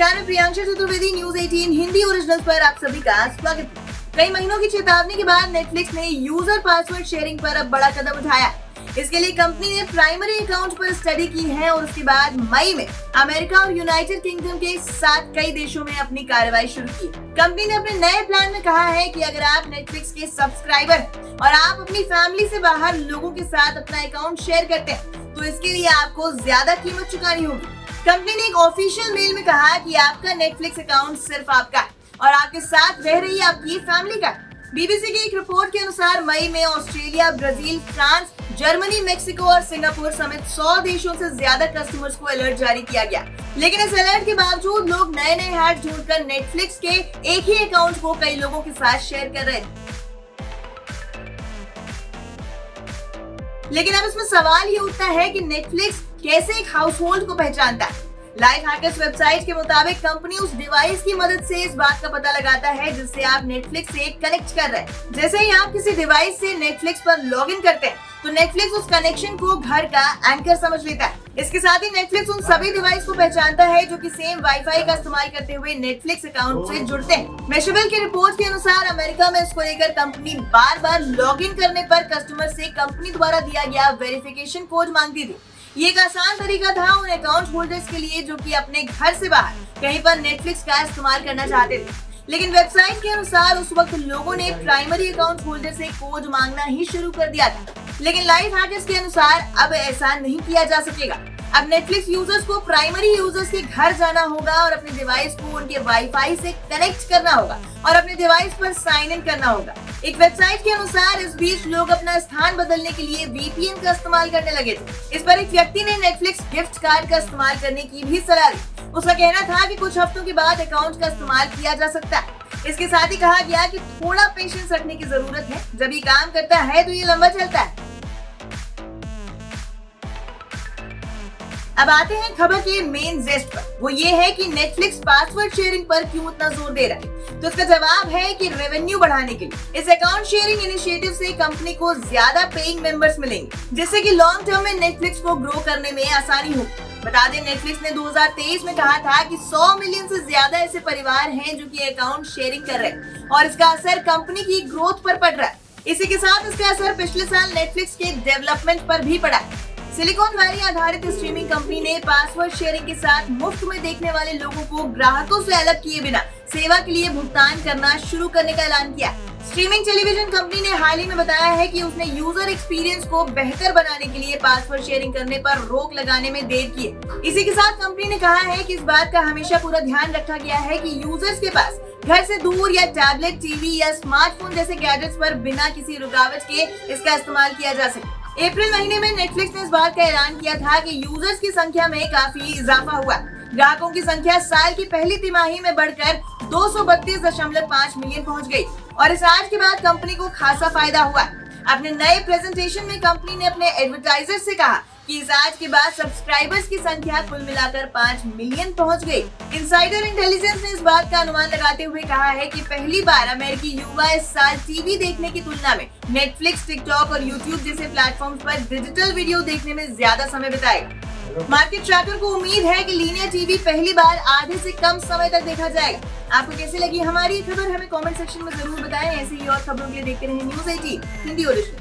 नमस्कार, मैं Priyanshu Chaturvedi, news 18 Hindi original पर आप सभी का स्वागत है। कई महीनों की चेतावनी के बाद नेटफ्लिक्स ने यूजर पासवर्ड शेयरिंग पर अब बड़ा कदम उठाया। इसके लिए कंपनी ने प्राइमरी अकाउंट पर स्टडी की है और उसके बाद मई में अमेरिका और यूनाइटेड किंगडम के साथ कई देशों में अपनी कार्रवाई शुरू की। कंपनी ने अपने नए प्लान में कहा है कि अगर आप नेटफ्लिक्स के सब्सक्राइबर और आप अपनी फैमिली से बाहर लोगों के साथ अपना अकाउंट शेयर करते हैं तो इसके लिए आपको ज्यादा कीमत चुकानी होगी। कंपनी ने एक ऑफिशियल मेल में कहा कि आपका नेटफ्लिक्स अकाउंट सिर्फ आपका और आपके साथ रह रही आपकी फैमिली का। बीबीसी की एक रिपोर्ट के अनुसार मई में Australia, Brazil, France, Germany, Mexico और सिंगापुर समेत 100 देशों से ज्यादा कस्टमर्स को अलर्ट जारी किया गया। लेकिन इस अलर्ट के बावजूद लोग नए हैक ढूंढकर नेटफ्लिक्स के एक ही अकाउंट को कई लोगों के साथ शेयर कर रहे थे। लेकिन अब इसमें सवाल ये उठता है कि नेटफ्लिक्स कैसे एक हाउस होल्ड को पहचानता है। लाइफ हैकर्स वेबसाइट के मुताबिक कंपनी उस डिवाइस की मदद से इस बात का पता लगाता है जिससे आप नेटफ्लिक्स से कनेक्ट कर रहे हैं। जैसे ही आप किसी डिवाइस से नेटफ्लिक्स पर लॉगिन करते हैं तो नेटफ्लिक्स उस कनेक्शन को घर का एंकर समझ लेता है। इसके साथ ही नेटफ्लिक्स उन सभी डिवाइस को पहचानता है जो कि सेम वाईफाई का इस्तेमाल करते हुए नेटफ्लिक्स अकाउंट से जुड़ते हैं। मेशेबल की रिपोर्ट के अनुसार अमेरिका में इसको लेकर कंपनी बार बार लॉगिन करने पर कस्टमर से कंपनी द्वारा दिया गया वेरिफिकेशन कोड मांगती थी। ये एक आसान तरीका था उन अकाउंट होल्डर्स के लिए जो कि अपने घर से बाहर कहीं पर नेटफ्लिक्स का इस्तेमाल करना चाहते थे। लेकिन वेबसाइट के अनुसार उस वक्त लोगों ने प्राइमरी अकाउंट होल्डर से कोड मांगना ही शुरू कर दिया था। लेकिन लाइफ हैकर्स के अनुसार अब ऐसा नहीं किया जा सकेगा। अब नेटफ्लिक्स यूजर्स को प्राइमरी यूजर्स के घर जाना होगा और अपने डिवाइस को उनके वाईफाई से कनेक्ट करना होगा और अपने डिवाइस पर साइन इन करना होगा। एक वेबसाइट के अनुसार इस बीच लोग अपना स्थान बदलने के लिए VPN का इस्तेमाल करने लगे थे। इस पर एक व्यक्ति ने नेटफ्लिक्स गिफ्ट कार्ड का इस्तेमाल करने की भी सलाह दी। उसका कहना था कि कुछ हफ्तों के बाद अकाउंट का इस्तेमाल किया जा सकता है। इसके साथ ही कहा गया कि थोड़ा पेशेंस रखने की जरूरत है। जब ये काम करता है तो ये लंबा चलता है। अब आते हैं खबर के मेन जेस्ट पर। वो ये है कि नेटफ्लिक्स पासवर्ड शेयरिंग पर क्यों इतना जोर दे रहा है। तो इसका जवाब है कि रेवेन्यू बढ़ाने के लिए। इस अकाउंट शेयरिंग इनिशिएटिव से कंपनी को ज्यादा पेइंग मेंबर्स मिलेंगे जिससे कि लॉन्ग टर्म में नेटफ्लिक्स को ग्रो करने में आसानी होगी। बता दें, नेटफ्लिक्स ने 2023 में कहा था कि 100 मिलियन से ज्यादा ऐसे परिवार हैं जो कि अकाउंट शेयरिंग कर रहे हैं और इसका असर कंपनी की ग्रोथ पर पड़ रहा है। इसी के साथ इसका असर पिछले साल नेटफ्लिक्स के डेवलपमेंट पर भी पड़ा। सिलिकॉन वैली आधारित स्ट्रीमिंग कंपनी ने पासवर्ड शेयरिंग के साथ मुफ्त में देखने वाले लोगों को ग्राहकों से अलग किए बिना सेवा के लिए भुगतान करना शुरू करने का ऐलान किया। स्ट्रीमिंग टेलीविजन कंपनी ने हाल ही में बताया है कि उसने यूजर एक्सपीरियंस को बेहतर बनाने के लिए पासवर्ड शेयरिंग करने पर रोक लगाने में देर की है। इसी के साथ कंपनी ने कहा है कि इस बात का हमेशा पूरा ध्यान रखा गया है कि यूजर्स के पास घर से दूर या टैबलेट, टीवी या स्मार्टफोन जैसे गैजेट्स पर बिना किसी रुकावट के इसका इस्तेमाल किया जा सके। अप्रैल महीने में नेटफ्लिक्स ने इस बात का ऐलान किया था कि यूजर्स की संख्या में काफी इजाफा हुआ। ग्राहकों की संख्या साल की पहली तिमाही में बढ़कर 232.5 मिलियन पहुंच गई और इस आज के बाद कंपनी को खासा फायदा हुआ। अपने नए प्रेजेंटेशन में कंपनी ने अपने एडवर्टाइजर से कहा कि इस आज के बाद सब्सक्राइबर्स की संख्या कुल मिलाकर 5 मिलियन पहुंच गई। इनसाइडर इंटेलिजेंस ने इस बात का अनुमान लगाते हुए कहा है कि पहली बार अमेरिकी युवा इस साल टीवी देखने की तुलना में नेटफ्लिक्स, टिकटॉक और यूट्यूब जैसे प्लेटफॉर्म्स पर डिजिटल वीडियो देखने में ज्यादा समय बिताएगा। मार्केट ट्रैकर को उम्मीद है कि लीनियर टीवी पहली बार आधे से कम समय तक देखा जाएगा। आपको कैसी लगी हमारी खबर, हमें कमेंट सेक्शन में जरूर बताएं। ऐसे ही और खबरों के लिए देखते रहें न्यूज़ 18 हिंदी ओरिजिनल।